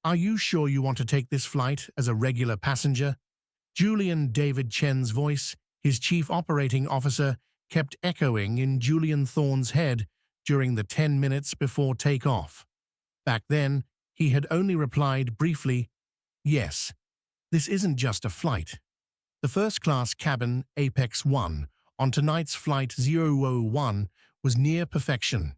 Are you sure you want to take this flight as a regular passenger? Julian David Chen's voice, his chief operating officer, kept echoing in Julian Thorne's head during the 10 minutes before takeoff. Back then, he had only replied briefly, "Yes, this isn't just a flight." The first-class cabin Apex 1 on tonight's Flight 001 was near perfection.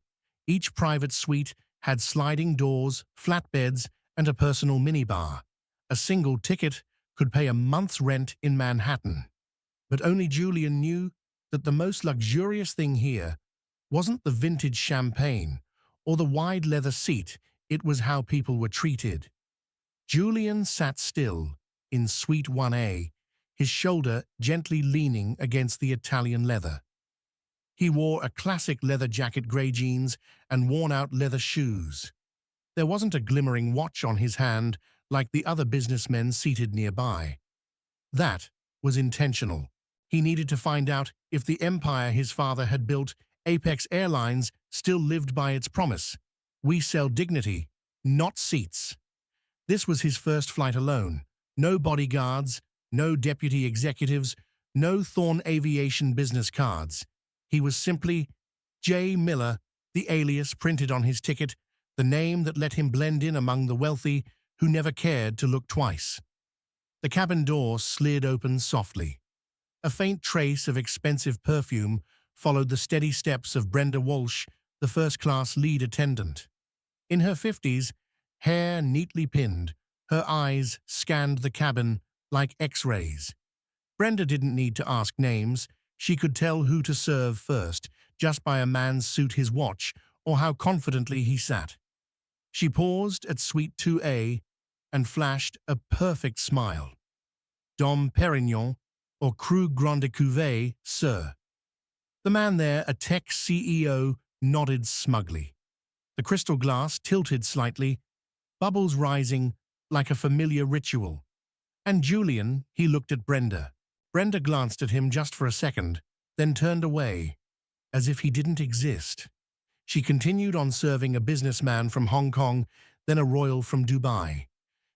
Each private suite had sliding doors, flatbeds, and a personal minibar. A single ticket could pay a month's rent in Manhattan. But only Julian knew that the most luxurious thing here wasn't the vintage champagne or the wide leather seat, it was how people were treated. Julian sat still in Suite 1A, his shoulder gently leaning against the Italian leather. He wore a classic leather jacket, grey jeans, and worn-out leather shoes. There wasn't a glimmering watch on his hand like the other businessmen seated nearby. That was intentional. He needed to find out if the empire his father had built, Apex Airlines, still lived by its promise. We sell dignity, not seats. This was his first flight alone. No bodyguards, no deputy executives, no Thorne Aviation business cards. He was simply J. Miller, the alias printed on his ticket, the name that let him blend in among the wealthy who never cared to look twice. The cabin door slid open softly. A faint trace of expensive perfume followed the steady steps of Brenda Walsh, the first-class lead attendant. In her 50s, hair neatly pinned, her eyes scanned the cabin like X-rays. Brenda didn't need to ask names. She could tell who to serve first, just by a man's suit, his watch, or how confidently he sat. She paused at Suite 2A and flashed a perfect smile. Dom Perignon, or Cru Grande Cuvée, sir. The man there, a tech CEO, nodded smugly. The crystal glass tilted slightly, bubbles rising like a familiar ritual. And Julian, he looked at Brenda. Brenda glanced at him just for a second, then turned away, as if he didn't exist. She continued on serving a businessman from Hong Kong, then a royal from Dubai.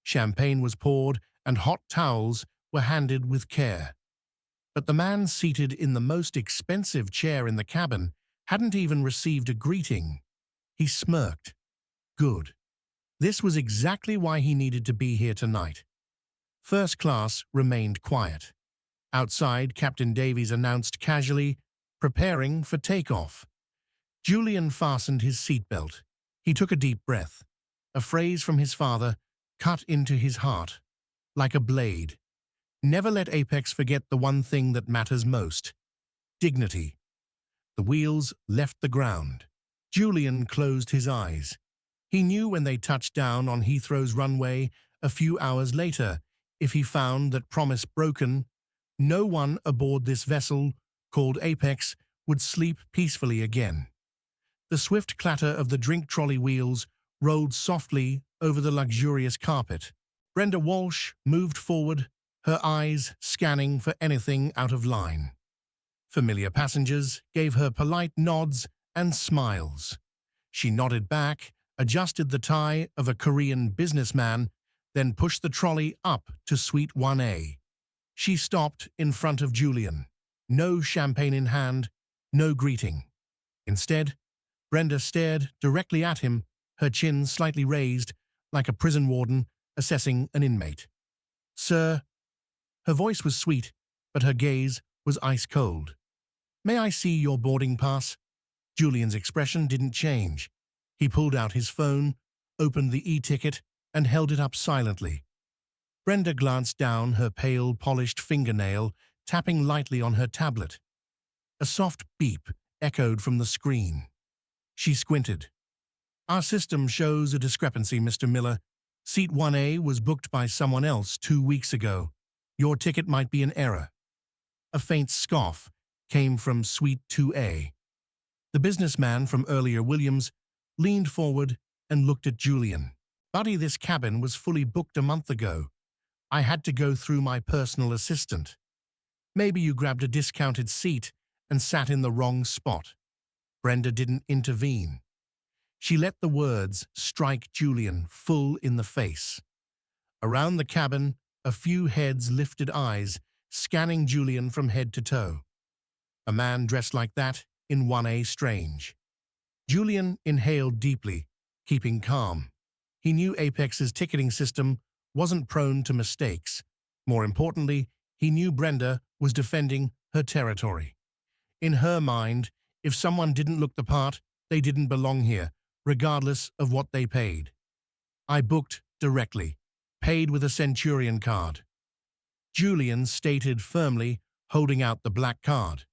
Champagne was poured and hot towels were handed with care. But the man seated in the most expensive chair in the cabin hadn't even received a greeting. He smirked. Good. This was exactly why he needed to be here tonight. First class remained quiet. Outside, Captain Davies announced casually, preparing for takeoff. Julian fastened his seatbelt. He took a deep breath. A phrase from his father cut into his heart, like a blade. Never let Apex forget the one thing that matters most: dignity. The wheels left the ground. Julian closed his eyes. He knew when they touched down on Heathrow's runway a few hours later, if he found that promise broken, no one aboard this vessel, called Apex, would sleep peacefully again. The swift clatter of the drink trolley wheels rolled softly over the luxurious carpet. Brenda Walsh moved forward, her eyes scanning for anything out of line. Familiar passengers gave her polite nods and smiles. She nodded back, adjusted the tie of a Korean businessman, then pushed the trolley up to Suite 1A. She stopped in front of Julian. No champagne in hand, no greeting. Instead, Brenda stared directly at him, her chin slightly raised, like a prison warden assessing an inmate. "Sir," her voice was sweet, but her gaze was ice-cold. "May I see your boarding pass?" Julian's expression didn't change. He pulled out his phone, opened the e-ticket, and held it up silently. Brenda glanced down her pale, polished fingernail, tapping lightly on her tablet. A soft beep echoed from the screen. She squinted. "Our system shows a discrepancy, Mr. Miller. Seat 1A was booked by someone else 2 weeks ago. Your ticket might be an error." A faint scoff came from Suite 2A. The businessman from earlier Williams leaned forward and looked at Julian. "Buddy, this cabin was fully booked a month ago. I had to go through my personal assistant. Maybe you grabbed a discounted seat and sat in the wrong spot." Brenda didn't intervene. She let the words strike Julian full in the face. Around the cabin, a few heads lifted eyes, scanning Julian from head to toe. A man dressed like that in 1A strange. Julian inhaled deeply, keeping calm. He knew Apex's ticketing system wasn't prone to mistakes. More importantly, he knew Brenda was defending her territory. In her mind, if someone didn't look the part, they didn't belong here, regardless of what they paid. I booked directly, paid with a Centurion card. Julian stated firmly, holding out the black card.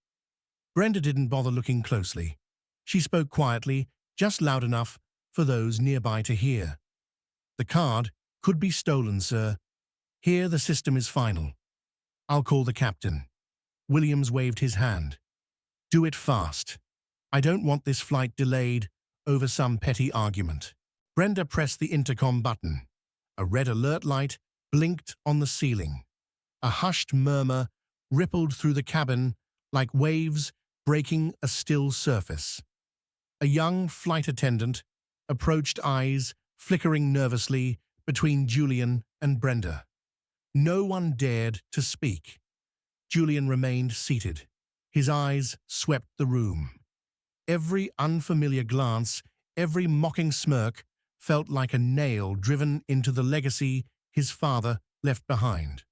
Brenda didn't bother looking closely. She spoke quietly, just loud enough for those nearby to hear. The card could be stolen, sir. Here the system is final. I'll call the captain. Williams waved his hand. Do it fast. I don't want this flight delayed over some petty argument. Brenda pressed the intercom button. A red alert light blinked on the ceiling. A hushed murmur rippled through the cabin like waves breaking a still surface. A young flight attendant approached, eyes flickering nervously between Julian and Brenda. No one dared to speak. Julian remained seated. His eyes swept the room. Every unfamiliar glance, every mocking smirk felt like a nail driven into the legacy his father left behind.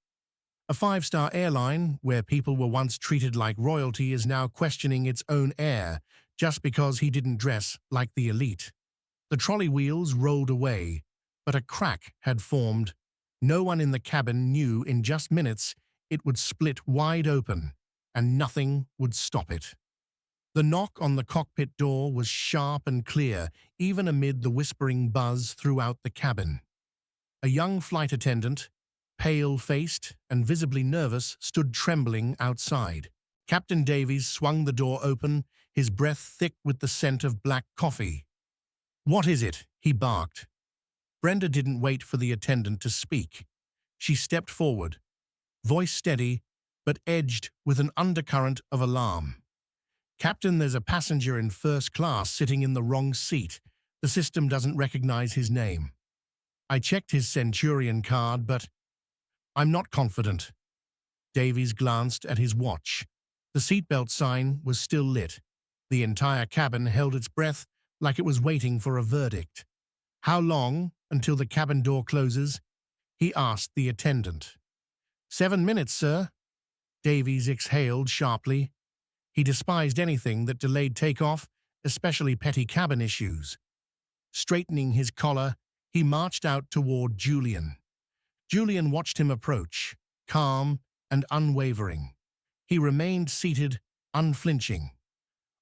A five-star airline, where people were once treated like royalty, is now questioning its own air just because he didn't dress like the elite. The trolley wheels rolled away, but a crack had formed. No one in the cabin knew in just minutes it would split wide open, and nothing would stop it. The knock on the cockpit door was sharp and clear, even amid the whispering buzz throughout the cabin. A young flight attendant, pale-faced and visibly nervous, stood trembling outside. Captain Davies swung the door open, his breath thick with the scent of black coffee. "What is it?" he barked. Brenda didn't wait for the attendant to speak. She stepped forward, voice steady, but edged with an undercurrent of alarm. "Captain, there's a passenger in first class sitting in the wrong seat. The system doesn't recognize his name. I checked his Centurion card, but I'm not confident." Davies glanced at his watch. The seatbelt sign was still lit. The entire cabin held its breath like it was waiting for a verdict. "How long until the cabin door closes?" he asked the attendant. 7 minutes, sir." Davies exhaled sharply. He despised anything that delayed takeoff, especially petty cabin issues. Straightening his collar, he marched out toward Julian. Julian watched him approach, calm and unwavering. He remained seated, unflinching.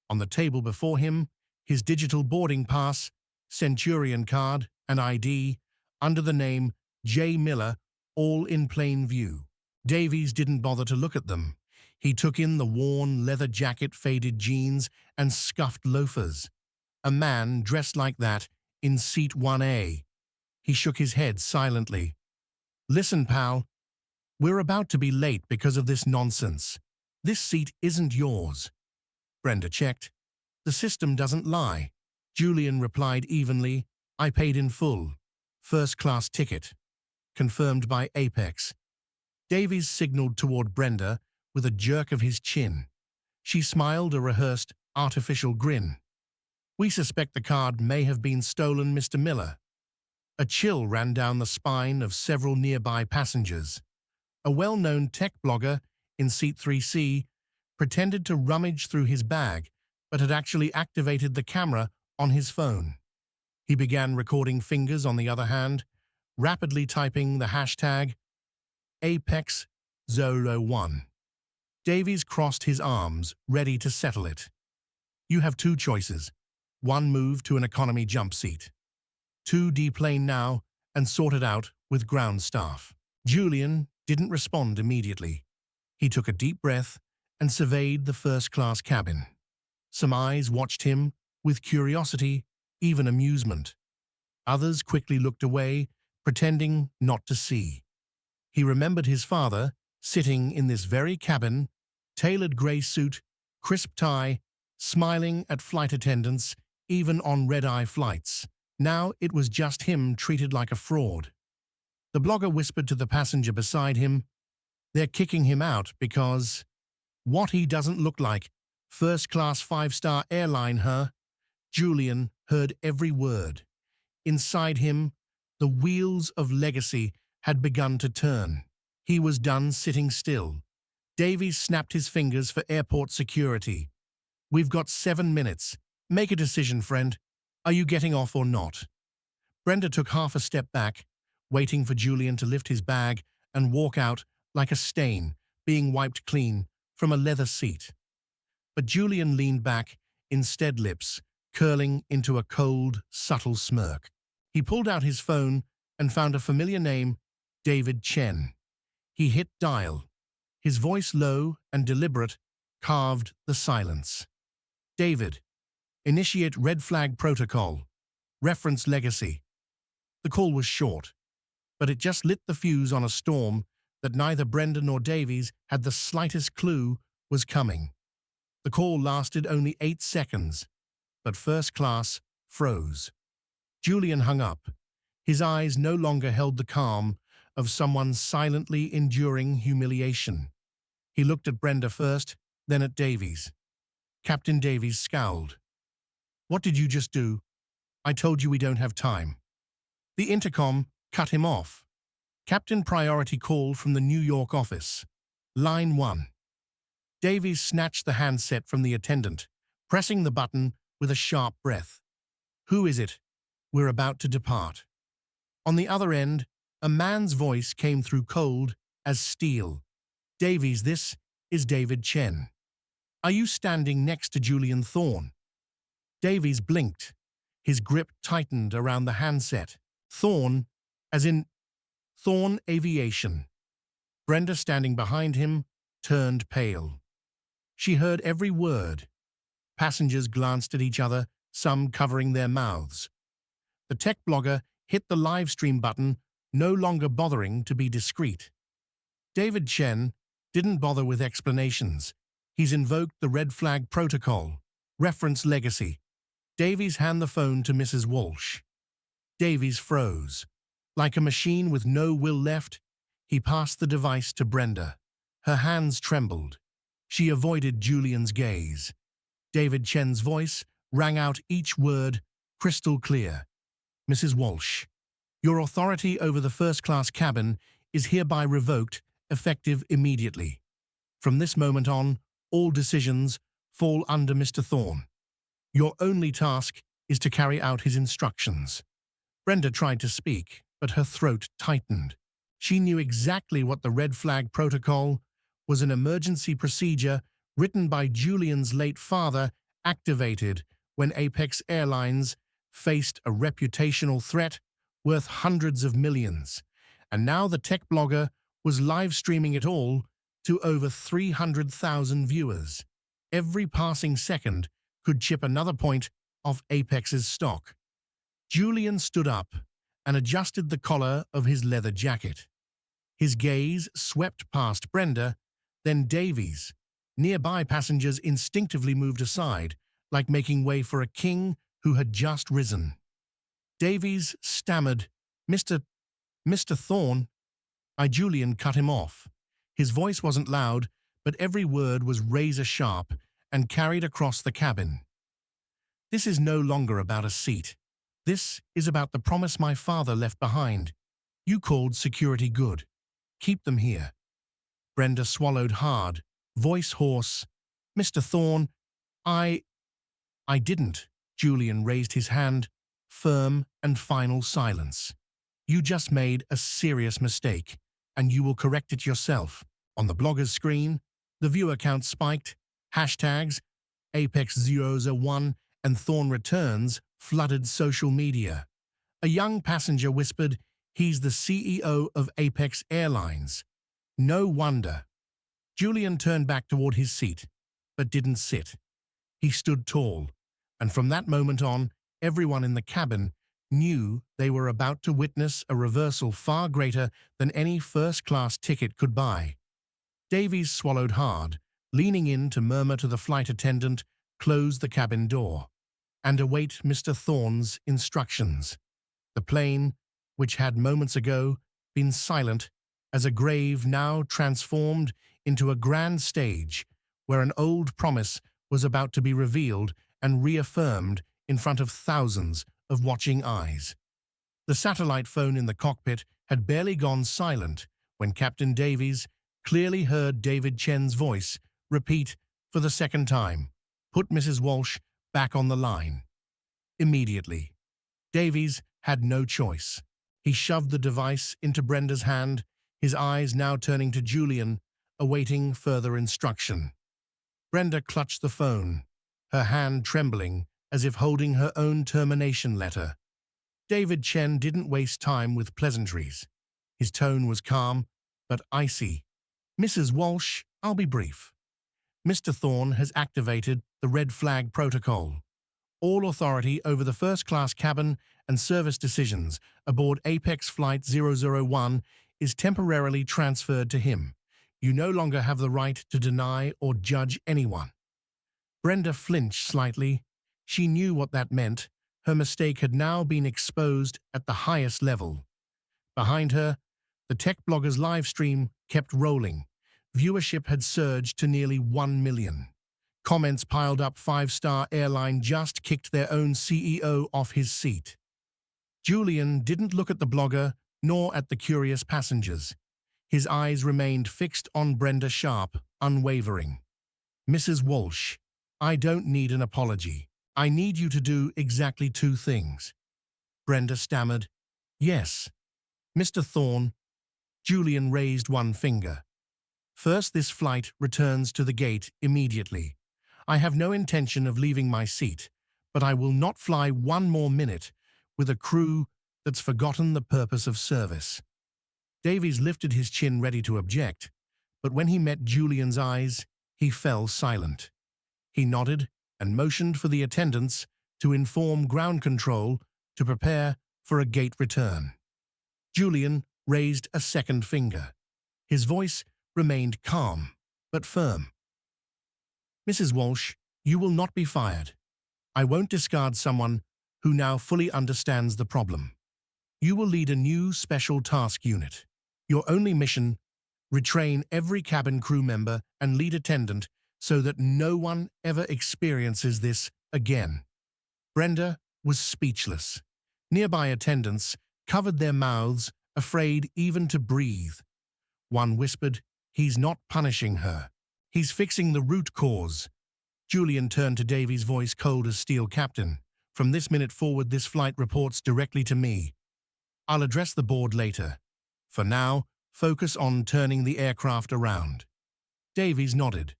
On the table before him, his digital boarding pass, Centurion card, and ID, under the name J. Miller, all in plain view. Davies didn't bother to look at them. He took in the worn leather jacket, faded jeans, and scuffed loafers. A man dressed like that in seat 1A. He shook his head silently. "Listen, pal. We're about to be late because of this nonsense. This seat isn't yours." Brenda checked. "The system doesn't lie." Julian replied evenly, "I paid in full. First-class ticket. Confirmed by Apex." Davies signaled toward Brenda with a jerk of his chin. She smiled a rehearsed, artificial grin. "We suspect the card may have been stolen, Mr. Miller." A chill ran down the spine of several nearby passengers. A well-known tech blogger in seat 3C pretended to rummage through his bag, but had actually activated the camera on his phone. He began recording fingers on the other hand, rapidly typing the hashtag Apex01. Davies crossed his arms, ready to settle it. "You have two choices. 1, move to an economy jump seat. 2, deplane now and sort it out with ground staff." Julian didn't respond immediately. He took a deep breath and surveyed the first-class cabin. Some eyes watched him with curiosity, even amusement. Others quickly looked away, pretending not to see. He remembered his father, sitting in this very cabin, tailored gray suit, crisp tie, smiling at flight attendants, even on red-eye flights. Now it was just him treated like a fraud. The blogger whispered to the passenger beside him, "They're kicking him out because what he doesn't look like. First-class five-star airline, huh?" Julian heard every word. Inside him, the wheels of legacy had begun to turn. He was done sitting still. Davies snapped his fingers for airport security. "We've got 7 minutes. Make a decision, friend. Are you getting off or not?" Brenda took half a step back, waiting for Julian to lift his bag and walk out like a stain being wiped clean from a leather seat. But Julian leaned back, instead lips curling into a cold, subtle smirk. He pulled out his phone and found a familiar name, David Chen. He hit dial. His voice, low and deliberate, carved the silence. "David, initiate red flag protocol. Reference legacy." The call was short, but it just lit the fuse on a storm that neither Brenda nor Davies had the slightest clue was coming. The call lasted only 8 seconds, but first class froze. Julian hung up. His eyes no longer held the calm of someone silently enduring humiliation. He looked at Brenda first, then at Davies. Captain Davies scowled. "What did you just do? I told you we don't have time." The intercom cut him off. "Captain Priority call from the New York office. Line 1. Davies snatched the handset from the attendant, pressing the button with a sharp breath. "Who is it? We're about to depart." On the other end, a man's voice came through cold as steel. "Davies, this is David Chen. Are you standing next to Julian Thorne?" Davies blinked. His grip tightened around the handset. "Thorne, as in Thorne Aviation." Brenda, standing behind him, turned pale. She heard every word. Passengers glanced at each other, some covering their mouths. The tech blogger hit the live stream button, no longer bothering to be discreet. David Chen didn't bother with explanations. He's invoked the red flag protocol. Reference legacy. Davies handed the phone to Mrs. Walsh. Davies froze. Like a machine with no will left, he passed the device to Brenda. Her hands trembled. She avoided Julian's gaze. David Chen's voice rang out each word, crystal clear. "Mrs. Walsh, your authority over the first-class cabin is hereby revoked, effective immediately. From this moment on, all decisions fall under Mr. Thorne. Your only task is to carry out his instructions." Brenda tried to speak, but her throat tightened. She knew exactly what the red flag protocol was, an emergency procedure written by Julian's late father, activated when Apex Airlines faced a reputational threat worth hundreds of millions. And now the tech blogger was live streaming it all to over 300,000 viewers. Every passing second could chip another point off Apex's stock. Julian stood up and adjusted the collar of his leather jacket. His gaze swept past Brenda, then Davies. Nearby passengers instinctively moved aside, like making way for a king who had just risen. Davies stammered, Mr. Thorne." Julian cut him off. His voice wasn't loud, but every word was razor-sharp and carried across the cabin. "This is no longer about a seat. This is about the promise my father left behind. You called security good. Keep them here." Brenda swallowed hard, voice hoarse. "Mr. Thorne, I didn't." Julian raised his hand, firm and final silence. "You just made a serious mistake, and you will correct it yourself." On the blogger's screen, the viewer count spiked. Hashtags Apex001 and Thorne Returns flooded social media. A young passenger whispered, "He's the CEO of Apex Airlines." No wonder. Julian turned back toward his seat, but didn't sit. He stood tall, and from that moment on, everyone in the cabin knew they were about to witness a reversal far greater than any first-class ticket could buy. Davies swallowed hard, leaning in to murmur to the flight attendant, "Close the cabin door." and await Mr. Thorne's instructions. The plane, which had moments ago been silent as a grave, now transformed into a grand stage where an old promise was about to be revealed and reaffirmed in front of thousands of watching eyes. The satellite phone in the cockpit had barely gone silent when Captain Davies clearly heard David Chen's voice repeat for the second time, "Put Mrs. Walsh back on the line." Immediately, Davies had no choice. He shoved the device into Brenda's hand, his eyes now turning to Julian, awaiting further instruction. Brenda clutched the phone, her hand trembling as if holding her own termination letter. David Chen didn't waste time with pleasantries. His tone was calm, but icy. "Mrs. Walsh, I'll be brief. Mr. Thorne has activated the red flag protocol. All authority over the first-class cabin and service decisions aboard Apex Flight 001 is temporarily transferred to him. You no longer have the right to deny or judge anyone." Brenda flinched slightly. She knew what that meant. Her mistake had now been exposed at the highest level. Behind her, the tech blogger's live stream kept rolling. Viewership had surged to nearly 1 million. Comments piled up. Five-star airline just kicked their own CEO off his seat. Julian didn't look at the blogger nor at the curious passengers. His eyes remained fixed on Brenda, sharp, unwavering. "Mrs. Walsh, I don't need an apology. I need you to do exactly 2 things." Brenda stammered, "Yes, Mr. Thorne." Julian raised one finger. "First, this flight returns to the gate immediately. I have no intention of leaving my seat, but I will not fly 1 more minute with a crew that's forgotten the purpose of service." Davies lifted his chin, ready to object, but when he met Julian's eyes, he fell silent. He nodded and motioned for the attendants to inform ground control to prepare for a gate return. Julian raised a second finger. His voice remained calm, but firm. "Mrs. Walsh, you will not be fired. I won't discard someone who now fully understands the problem. You will lead a new special task unit. Your only mission, retrain every cabin crew member and lead attendant so that no one ever experiences this again." Brenda was speechless. Nearby attendants covered their mouths, afraid even to breathe. One whispered, "He's not punishing her. He's fixing the root cause." Julian turned to Davies, voice cold as steel. "Captain, from this minute forward, this flight reports directly to me. I'll address the board later. For now, focus on turning the aircraft around." Davies nodded,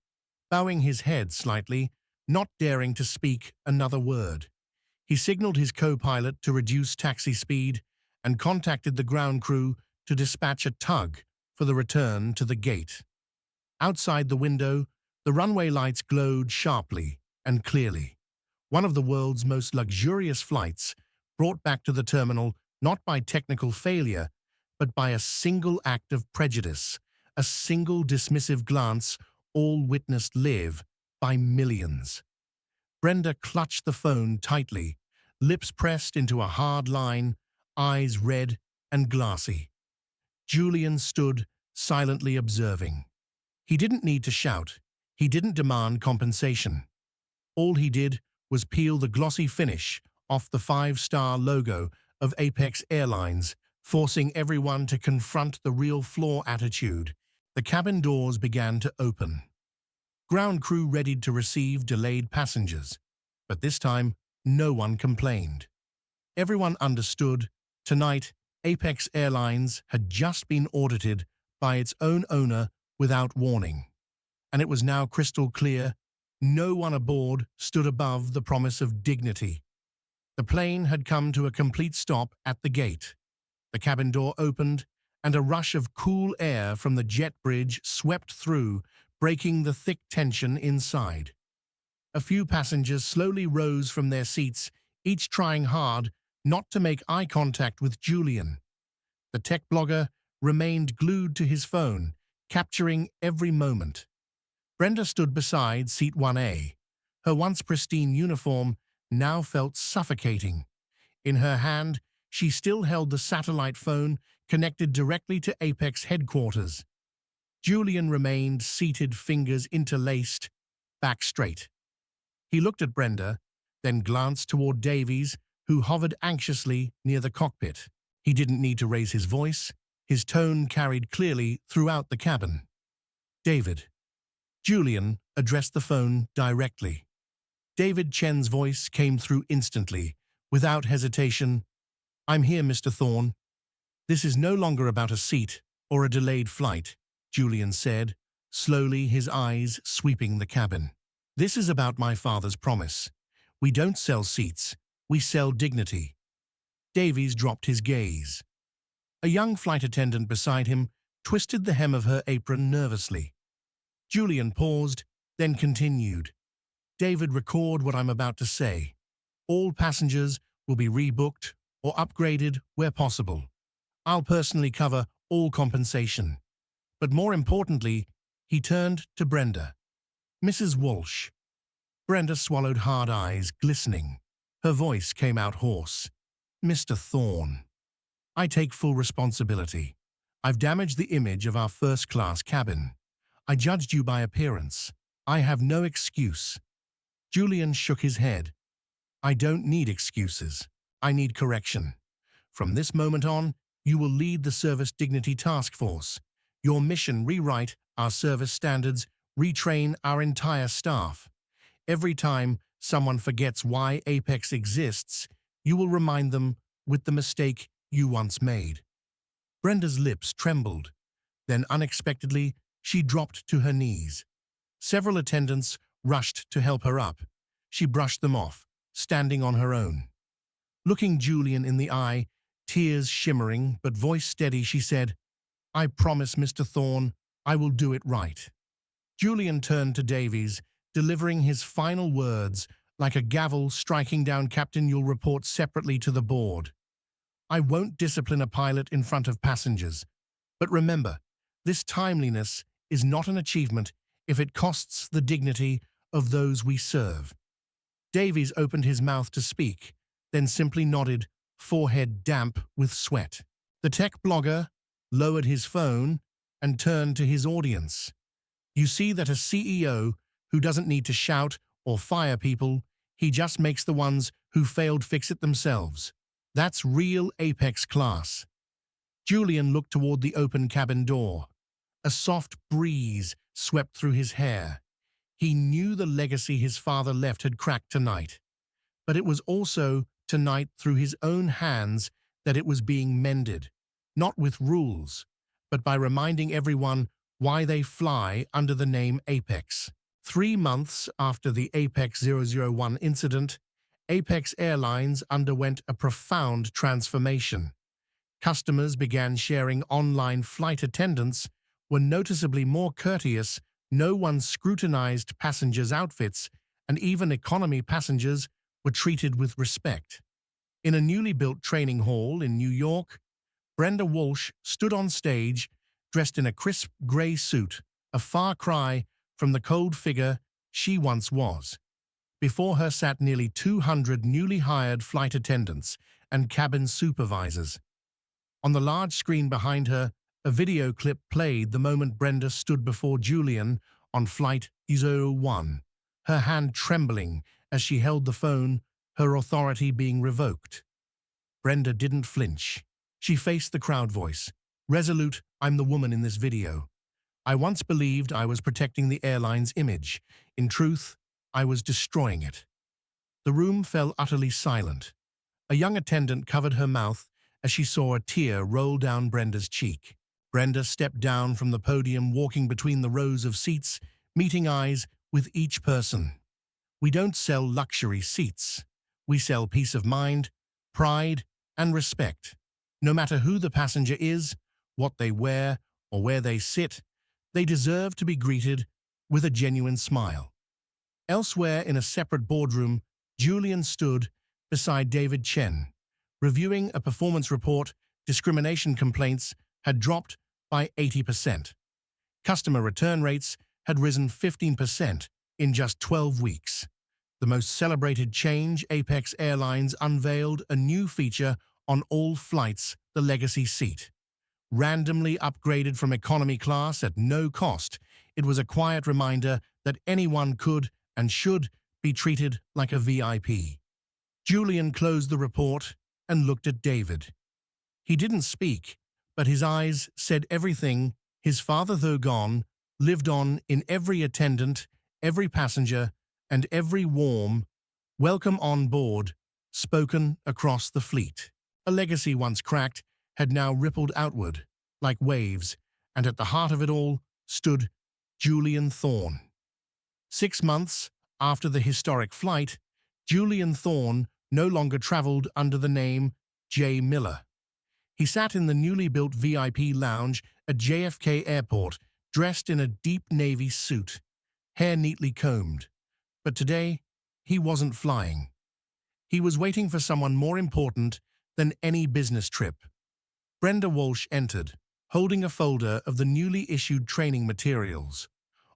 bowing his head slightly, not daring to speak another word. He signaled his co-pilot to reduce taxi speed and contacted the ground crew to dispatch a tug for the return to the gate. Outside the window, the runway lights glowed sharply and clearly. One of the world's most luxurious flights, brought back to the terminal not by technical failure, but by a single act of prejudice, a single dismissive glance all witnessed live by millions. Brenda clutched the phone tightly, lips pressed into a hard line, eyes red and glassy. Julian stood silently observing. He didn't need to shout. He didn't demand compensation. All he did was peel the glossy finish off the 5-star logo of Apex Airlines, forcing everyone to confront the real flaw attitude. The cabin doors began to open. Ground crew readied to receive delayed passengers, but this time no one complained. Everyone understood. Tonight, Apex Airlines had just been audited by its own owner without warning, and it was now crystal clear no one aboard stood above the promise of dignity. The plane had come to a complete stop at the gate. The cabin door opened, and a rush of cool air from the jet bridge swept through, breaking the thick tension inside. A few passengers slowly rose from their seats, each trying hard not to make eye contact with Julian. The tech blogger remained glued to his phone, capturing every moment. Brenda stood beside seat 1A, her once pristine uniform now felt suffocating. In her hand, she still held the satellite phone connected directly to Apex headquarters. Julian remained seated, fingers interlaced, back straight. He looked at Brenda, then glanced toward Davies, who hovered anxiously near the cockpit. He didn't need to raise his voice. His tone carried clearly throughout the cabin. David. Julian addressed the phone directly. David Chen's voice came through instantly, without hesitation. "I'm here, Mr. Thorne." "This is no longer about a seat or a delayed flight," Julian said, slowly, his eyes sweeping the cabin. "This is about my father's promise. We don't sell seats, we sell dignity." Davies dropped his gaze. A young flight attendant beside him twisted the hem of her apron nervously. Julian paused, then continued. "David, record what I'm about to say. All passengers will be rebooked or upgraded where possible. I'll personally cover all compensation. But more importantly," he turned to Brenda. "Mrs. Walsh." Brenda swallowed, hard eyes glistening. Her voice came out hoarse. "Mr. Thorne, I take full responsibility. I've damaged the image of our first-class cabin. I judged you by appearance. I have no excuse." Julian shook his head. "I don't need excuses. I need correction. From this moment on, you will lead the Service Dignity Task Force. Your mission: rewrite our service standards, retrain our entire staff. Every time someone forgets why Apex exists, you will remind them with the mistake you once made." Brenda's lips trembled. Then, unexpectedly, she dropped to her knees. Several attendants rushed to help her up. She brushed them off, standing on her own. Looking Julian in the eye, tears shimmering but voice steady, she said, "I promise, Mr. Thorne, I will do it right." Julian turned to Davies, delivering his final words like a gavel striking down. "Captain, you'll report separately to the board. I won't discipline a pilot in front of passengers. But remember, this timeliness is not an achievement if it costs the dignity of those we serve." Davies opened his mouth to speak, then simply nodded, forehead damp with sweat. The tech blogger lowered his phone and turned to his audience. "You see that a CEO who doesn't need to shout or fire people, he just makes the ones who failed fix it themselves. That's real Apex class." Julian looked toward the open cabin door. A soft breeze swept through his hair. He knew the legacy his father left had cracked tonight. But it was also tonight, through his own hands, that it was being mended. Not with rules, but by reminding everyone why they fly under the name Apex. 3 months after the Apex 001 incident, Apex Airlines underwent a profound transformation. Customers began sharing online. Flight attendants were noticeably more courteous. No one scrutinized passengers' outfits, and even economy passengers were treated with respect. In a newly built training hall in New York, Brenda Walsh stood on stage, dressed in a crisp gray suit, a far cry from the cold figure she once was. Before her sat nearly 200 newly hired flight attendants and cabin supervisors. On the large screen behind her, a video clip played the moment Brenda stood before Julian on Flight 01, her hand trembling as she held the phone, her authority being revoked. Brenda didn't flinch. She faced the crowd, voice resolute. "I'm the woman in this video. I once believed I was protecting the airline's image. In truth, I was destroying it." The room fell utterly silent. A young attendant covered her mouth as she saw a tear roll down Brenda's cheek. Brenda stepped down from the podium, walking between the rows of seats, meeting eyes with each person. "We don't sell luxury seats. We sell peace of mind, pride, and respect. No matter who the passenger is, what they wear, or where they sit, they deserve to be greeted with a genuine smile." Elsewhere in a separate boardroom, Julian stood beside David Chen, reviewing a performance report. Discrimination complaints had dropped by 80%. Customer return rates had risen 15% in just 12 weeks. the most celebrated change, Apex Airlines unveiled a new feature on all flights, the Legacy Seat. Randomly upgraded from economy class at no cost, it was a quiet reminder that anyone could and should be treated like a VIP. Julian closed the report and looked at David. He didn't speak, but his eyes said everything. His father, though gone, lived on in every attendant, every passenger, and every warm welcome on board spoken across the fleet. A legacy once cracked had now rippled outward, like waves, and at the heart of it all stood Julian Thorne. 6 months after the historic flight, Julian Thorne no longer traveled under the name J. Miller. He sat in the newly built VIP lounge at JFK Airport, dressed in a deep navy suit, hair neatly combed. But today, he wasn't flying. He was waiting for someone more important than any business trip. Brenda Walsh entered, holding a folder of the newly issued training materials.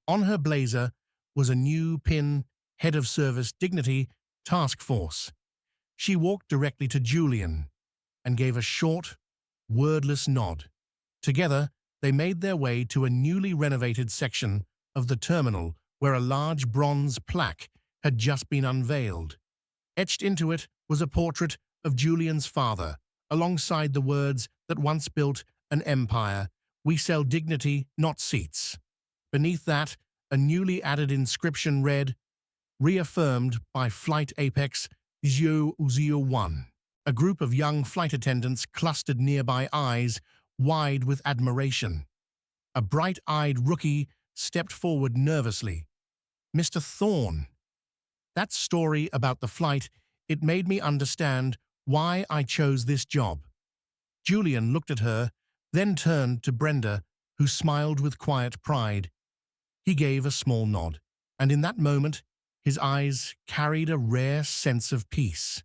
On her blazer was a new pin, Head of Service Dignity Task Force. She walked directly to Julian and gave a short, wordless nod. Together, they made their way to a newly renovated section of the terminal where a large bronze plaque had just been unveiled. Etched into it was a portrait of Julian's father, alongside the words that once built an empire, "We sell dignity, not seats." Beneath that, a newly added inscription read, "Reaffirmed by Flight Apex 001. A group of young flight attendants clustered nearby, eyes wide with admiration. A bright-eyed rookie stepped forward nervously. "Mr. Thorne, that story about the flight, it made me understand why I chose this job." Julian looked at her, then turned to Brenda, who smiled with quiet pride. He gave a small nod, and in that moment, his eyes carried a rare sense of peace.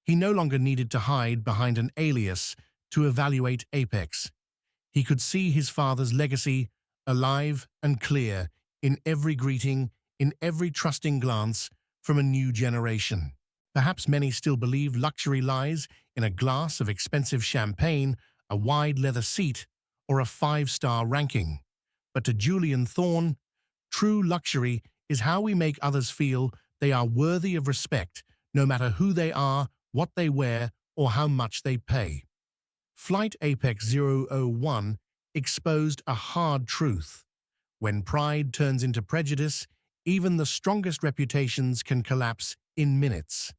He no longer needed to hide behind an alias to evaluate Apex. He could see his father's legacy, alive and clear, in every greeting, in every trusting glance from a new generation. Perhaps many still believe luxury lies in a glass of expensive champagne, a wide leather seat, or a 5-star ranking. But to Julian Thorne, true luxury is how we make others feel they are worthy of respect, no matter who they are, what they wear, or how much they pay. Flight Apex 001 exposed a hard truth. When pride turns into prejudice, even the strongest reputations can collapse in minutes.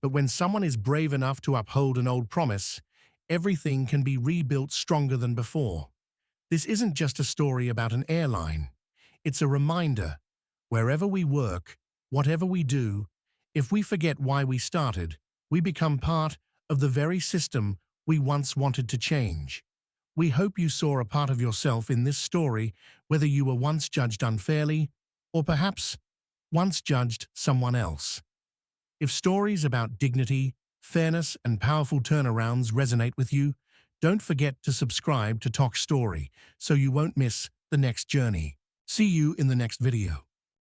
But when someone is brave enough to uphold an old promise, everything can be rebuilt stronger than before. This isn't just a story about an airline. It's a reminder, wherever we work, whatever we do, if we forget why we started, we become part of the very system we once wanted to change. We hope you saw a part of yourself in this story, whether you were once judged unfairly, or perhaps once judged someone else. If stories about dignity, fairness, and powerful turnarounds resonate with you, don't forget to subscribe to Toch Story so you won't miss the next journey. See you in the next video.